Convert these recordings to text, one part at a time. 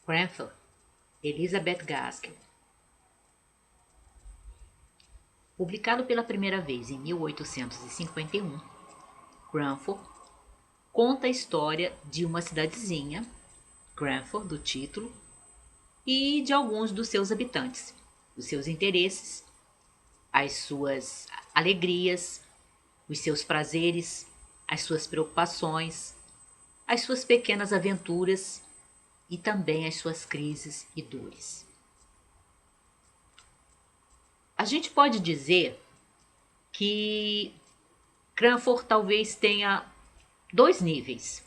Cranford, Elizabeth Gaskell. Publicado pela primeira vez em 1851, Cranford conta a história de uma cidadezinha, Cranford, do título, e de alguns dos seus habitantes, os seus interesses, as suas alegrias, os seus prazeres, as suas preocupações, as suas pequenas aventuras e também as suas crises e dores. A gente pode dizer que Cranford talvez tenha dois níveis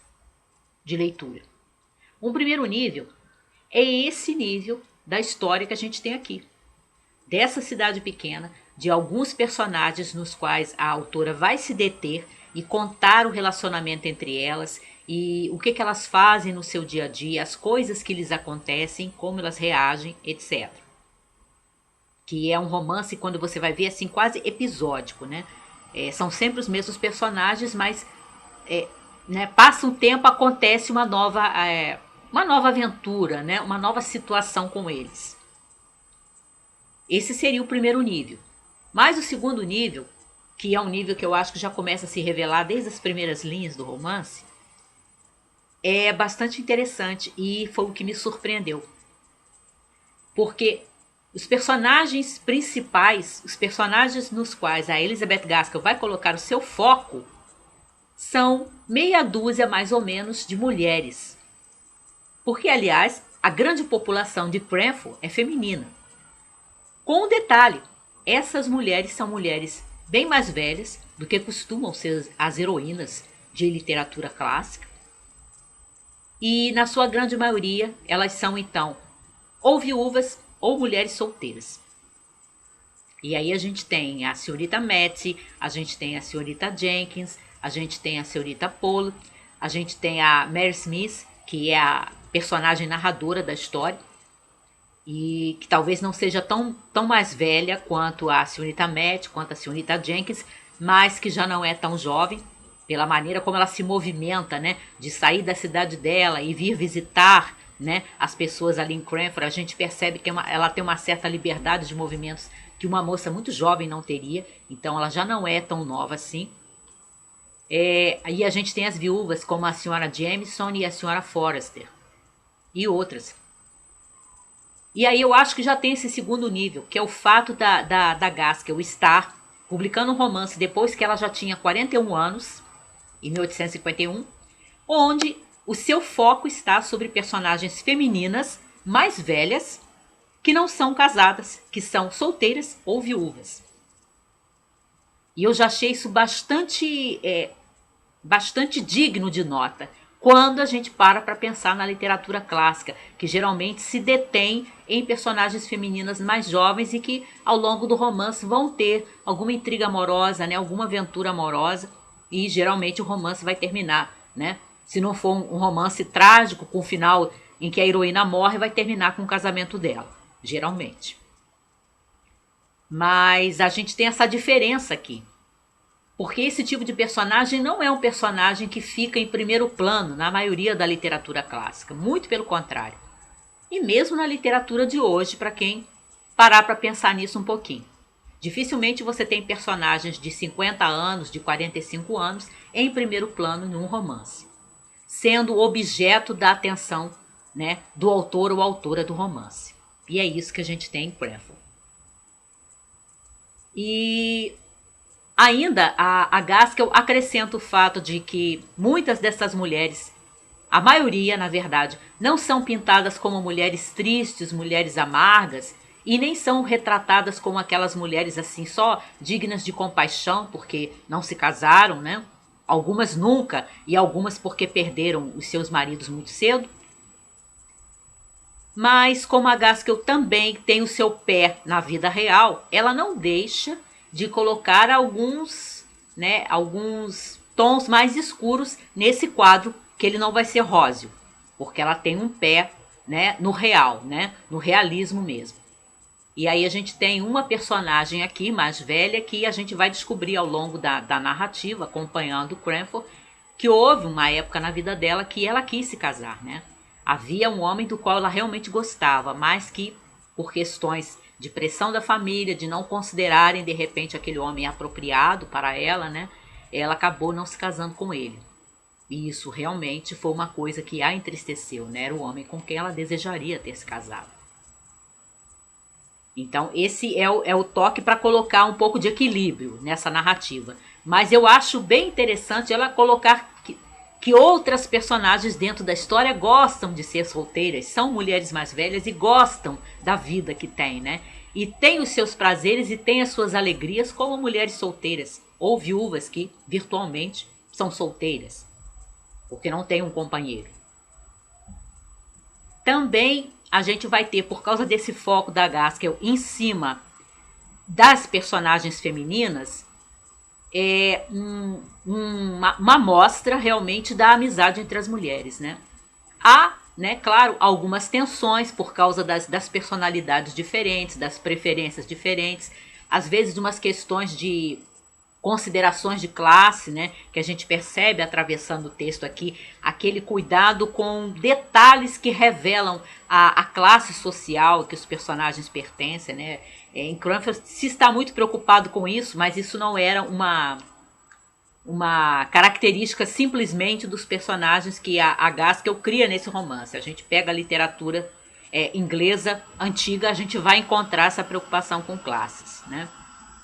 de leitura. Um primeiro nível é esse nível da história que a gente tem aqui, dessa cidade pequena, de alguns personagens nos quais a autora vai se deter e contar o relacionamento entre elas e o que elas fazem no seu dia a dia, as coisas que lhes acontecem, como elas reagem, etc. Que é um romance, quando você vai ver, assim, quase episódico, né? São sempre os mesmos personagens, mas né, passa um tempo, acontece uma nova aventura, né? Uma nova situação com eles. Esse seria o primeiro nível. Mas o segundo nível, que é um nível que eu acho que já começa a se revelar desde as primeiras linhas do romance, é bastante interessante e foi o que me surpreendeu. Porque os personagens principais, os personagens nos quais a Elizabeth Gaskell vai colocar o seu foco, são meia dúzia mais ou menos de mulheres. Porque, aliás, a grande população de Cranford é feminina. Com um detalhe, essas mulheres são mulheres bem mais velhas do que costumam ser as heroínas de literatura clássica. E, na sua grande maioria, elas são, então, ou viúvas ou mulheres solteiras. E aí a gente tem a senhorita Mattie, a gente tem a senhorita Jenkins, a gente tem a senhorita Pollock, a gente tem a Mary Smith, que é a personagem narradora da história, e que talvez não seja tão mais velha quanto a senhorita Mattie, quanto a senhorita Jenkins, mas que já não é tão jovem, pela maneira como ela se movimenta, né, de sair da cidade dela e vir visitar, né, as pessoas ali em Cranford. A gente percebe que ela tem uma certa liberdade de movimentos que uma moça muito jovem não teria, então ela já não é tão nova assim. Aí a gente tem as viúvas como a senhora Jameson e a senhora Forrester e outras. E aí eu acho que já tem esse segundo nível, que é o fato da Gaskell estar publicando um romance depois que ela já tinha 41 anos, em 1851, onde o seu foco está sobre personagens femininas mais velhas que não são casadas, que são solteiras ou viúvas. E eu já achei isso bastante digno de nota, quando a gente para pensar na literatura clássica, que geralmente se detém em personagens femininas mais jovens e que ao longo do romance vão ter alguma intriga amorosa, né, alguma aventura amorosa, e geralmente o romance vai terminar, né? Se não for um romance trágico com o final em que a heroína morre, vai terminar com o casamento dela, geralmente. Mas a gente tem essa diferença aqui. Porque esse tipo de personagem não é um personagem que fica em primeiro plano na maioria da literatura clássica, muito pelo contrário. E mesmo na literatura de hoje, para quem parar para pensar nisso um pouquinho. Dificilmente você tem personagens de 50 anos, de 45 anos, em primeiro plano em um romance, sendo objeto da atenção, né, do autor ou autora do romance. E é isso que a gente tem em Cranford. E ainda a Gaskell acrescenta o fato de que muitas dessas mulheres, a maioria na verdade, não são pintadas como mulheres tristes, mulheres amargas, e nem são retratadas como aquelas mulheres assim só dignas de compaixão porque não se casaram, né? Algumas nunca e algumas porque perderam os seus maridos muito cedo. Mas como a Gaskell também tem o seu pé na vida real, ela não deixa de colocar alguns tons mais escuros nesse quadro, que ele não vai ser róseo, porque ela tem um pé, né, no real, né, no realismo mesmo. E aí a gente tem uma personagem aqui mais velha que a gente vai descobrir ao longo da narrativa, acompanhando Cranford, que houve uma época na vida dela que ela quis se casar, né? Havia um homem do qual ela realmente gostava, mas que, por questões de pressão da família, de não considerarem de repente aquele homem apropriado para ela, né? Ela acabou não se casando com ele. E isso realmente foi uma coisa que a entristeceu, né? Era o homem com quem ela desejaria ter se casado. Então, esse é o toque para colocar um pouco de equilíbrio nessa narrativa. Mas eu acho bem interessante ela colocar que outras personagens dentro da história gostam de ser solteiras, são mulheres mais velhas e gostam da vida que têm, né? E têm os seus prazeres e têm as suas alegrias como mulheres solteiras ou viúvas que virtualmente são solteiras, porque não têm um companheiro. Também a gente vai ter, por causa desse foco da Gaskell em cima das personagens femininas, uma mostra realmente da amizade entre as mulheres, né? Há, né, claro, algumas tensões por causa das personalidades diferentes, das preferências diferentes, às vezes de umas questões de considerações de classe, né, que a gente percebe atravessando o texto aqui, aquele cuidado com detalhes que revelam a classe social que os personagens pertencem, né. Em Cranfield se está muito preocupado com isso, mas isso não era uma característica simplesmente dos personagens que a Gaskell cria nesse romance. A gente pega a literatura inglesa antiga, a gente vai encontrar essa preocupação com classes, né?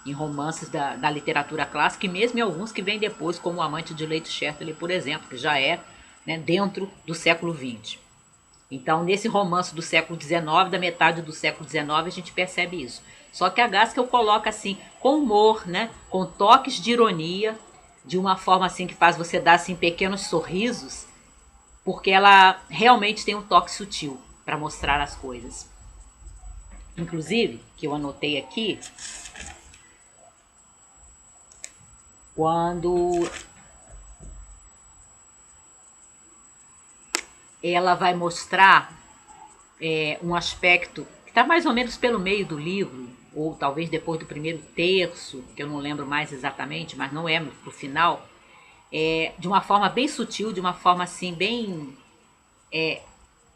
Em romances da literatura clássica e mesmo em alguns que vêm depois, como O Amante de Lady Chatterley, por exemplo, que já é, né, dentro do século XX. Então, nesse romance do século XIX, da metade do século XIX, a gente percebe isso. Só que a Gaskell coloca assim, com humor, né, com toques de ironia, de uma forma assim que faz você dar assim, pequenos sorrisos, porque ela realmente tem um toque sutil para mostrar as coisas. Inclusive, que eu anotei aqui, quando ela vai mostrar um aspecto que está mais ou menos pelo meio do livro, ou talvez depois do primeiro terço, que eu não lembro mais exatamente, mas não é para o final, de uma forma bem sutil, de uma forma assim bem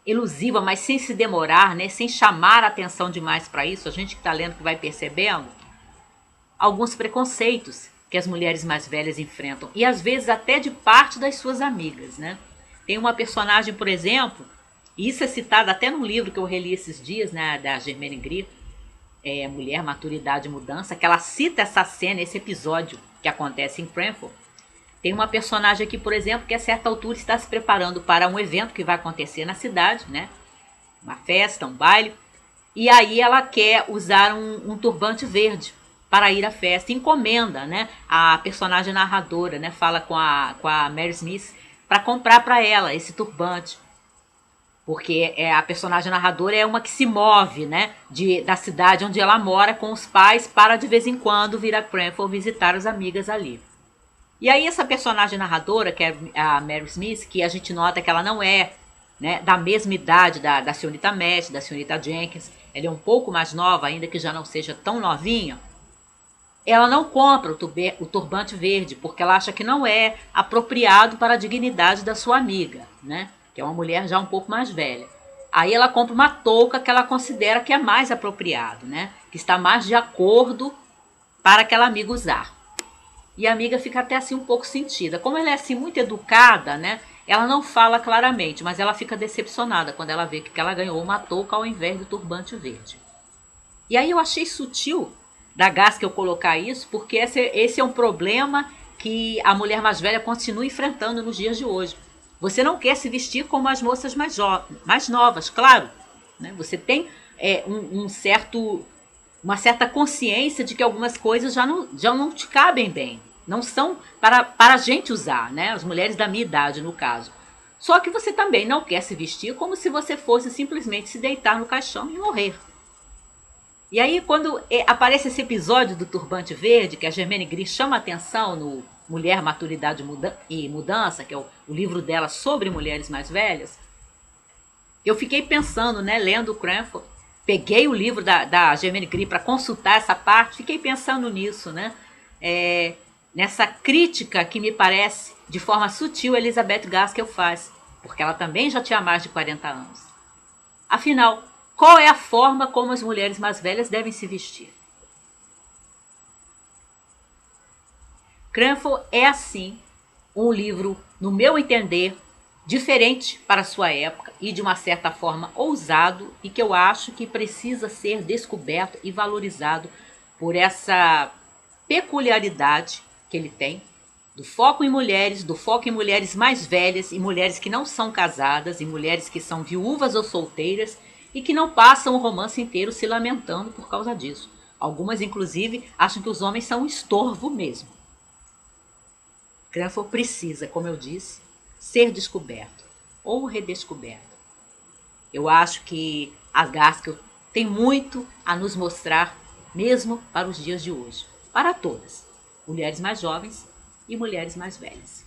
elusiva, mas sem se demorar, né, sem chamar a atenção demais para isso, a gente que está lendo que vai percebendo alguns preconceitos que as mulheres mais velhas enfrentam, e às vezes até de parte das suas amigas, né? Tem uma personagem, por exemplo, e isso é citado até num livro que eu reli esses dias, né, da Germaine Greer, Mulher, Maturidade e Mudança, que ela cita essa cena, esse episódio que acontece em Cranford. Tem uma personagem aqui, por exemplo, que a certa altura está se preparando para um evento que vai acontecer na cidade, né? Uma festa, um baile, e aí ela quer usar um turbante verde para ir à festa, encomenda, né? A personagem narradora, né, fala com a Mary Smith para comprar para ela esse turbante. Porque a personagem narradora é uma que se move, né, da cidade onde ela mora com os pais para de vez em quando vir a Cranford visitar as amigas ali. E aí essa personagem narradora, que é a Mary Smith, que a gente nota que ela não é, né, da mesma idade da senhorita Matt, da senhorita Jenkins, ela é um pouco mais nova, ainda que já não seja tão novinha, ela não compra o turbante verde, porque ela acha que não é apropriado para a dignidade da sua amiga, né? Que é uma mulher já um pouco mais velha. Aí ela compra uma touca que ela considera que é mais apropriado, né? Que está mais de acordo para aquela amiga usar. E a amiga fica até assim um pouco sentida. Como ela é assim muito educada, né? Ela não fala claramente, mas ela fica decepcionada quando ela vê que ela ganhou uma touca ao invés do turbante verde. E aí eu achei sutil da Gaskell colocar isso, porque esse é um problema que a mulher mais velha continua enfrentando nos dias de hoje. Você não quer se vestir como as moças mais novas, claro. Né? Você tem uma certa consciência de que algumas coisas já não te cabem bem. Não são para a gente usar, né? As mulheres da minha idade, no caso. Só que você também não quer se vestir como se você fosse simplesmente se deitar no caixão e morrer. E aí, quando aparece esse episódio do turbante verde, que a Germaine Greer chama atenção no Mulher, Maturidade e Mudança, que é o livro dela sobre mulheres mais velhas, eu fiquei pensando, né, lendo o Cranford, peguei o livro da Germaine Greer para consultar essa parte, fiquei pensando nisso, né, nessa crítica que me parece, de forma sutil, Elizabeth Gaskell faz porque ela também já tinha mais de 40 anos. Afinal, qual é a forma como as mulheres mais velhas devem se vestir? Cranford é, assim, um livro, no meu entender, diferente para a sua época e, de uma certa forma, ousado, e que eu acho que precisa ser descoberto e valorizado por essa peculiaridade que ele tem, do foco em mulheres mais velhas e mulheres que não são casadas e mulheres que são viúvas ou solteiras e que não passam o romance inteiro se lamentando por causa disso. Algumas, inclusive, acham que os homens são um estorvo mesmo. Cranford precisa, como eu disse, ser descoberto ou redescoberto. Eu acho que a Gaskell tem muito a nos mostrar, mesmo para os dias de hoje, para todas, mulheres mais jovens e mulheres mais velhas.